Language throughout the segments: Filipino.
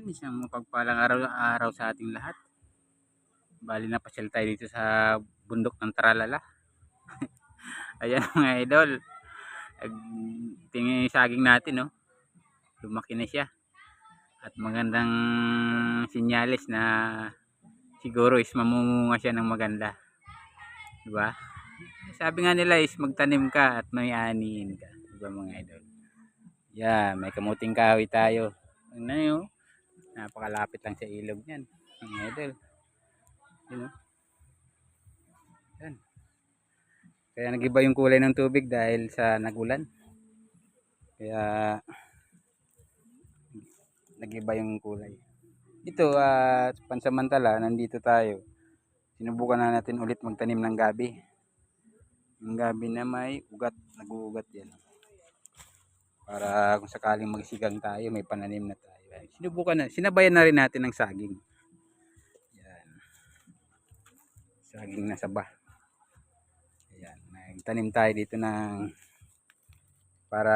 Isang mapagpalang araw sa ating lahat. Bali napasyal tayo dito sa bundok ng Tralala. Ayan mga idol. Tingin yung saging natin, no? Lumaki na siya. At magandang sinyalis na siguro is mamumunga siya ng maganda. Diba? Sabi nga nila is magtanim ka at may anihin ka. Diba mga idol? Yeah, may kamuting kahoy tayo. Ano yun? Napakalapit lang sa ilog niyan. Mga idol. Yun, no? Yan. Kaya nag-iba yung kulay ng tubig dahil sa nagulan. Kaya nag-iba yung kulay. Ito pansamantala nandito tayo. Sinubukan na natin ulit magtanim ng gabi. Yung gabi na may ugat, nag-uugat yan. Para kung sakaling magsigang tayo, may pananim na tayo. Sinubukan na, sinabayan na rin natin ng saging. Yan. Saging na saba. Ayan, nagtanim tayo dito ng para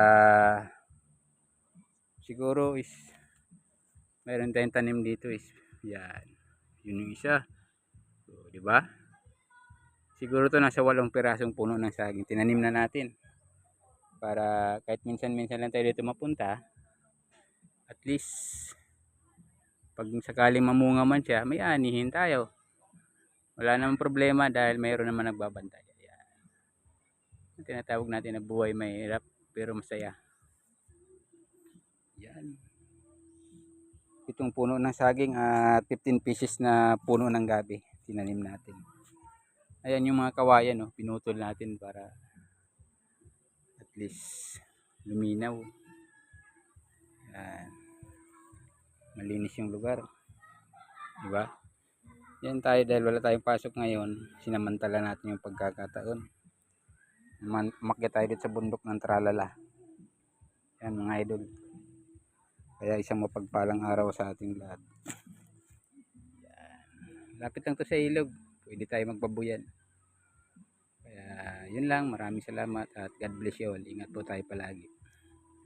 siguro is mayroon tayong tanim dito is yan. Yun yung isa. So, di ba? Siguro to nasa 8 pirasong puno ng saging. Tinanim na natin. Para kahit minsan-minsan lang tayo dito mapunta, at least pag sakaling mamunga man siya, may anihin tayo. Wala namang problema dahil mayroon naman nagbabantay. Ayan. Tinatawag natin na buhay mahirap pero masaya. Yan. 7 puno ng saging at 15 pieces na puno ng gabi tinanim natin. Ayan yung mga kawayan, no? Pinutol natin para at least luminaw. Ayan. Malinis yung lugar. Diba? Yan tayo dahil wala tayong pasok ngayon, sinamantala natin yung pagkakataon. Umakyat tayo dito sa bundok ng Tralala. Yan mga idol. Kaya isang mapagpalang araw sa ating lahat. Yan. Lapit lang to sa ilog. Pwede tayo magbabuyan. Kaya yun lang. Maraming salamat at God bless you all. Ingat po tayo palagi.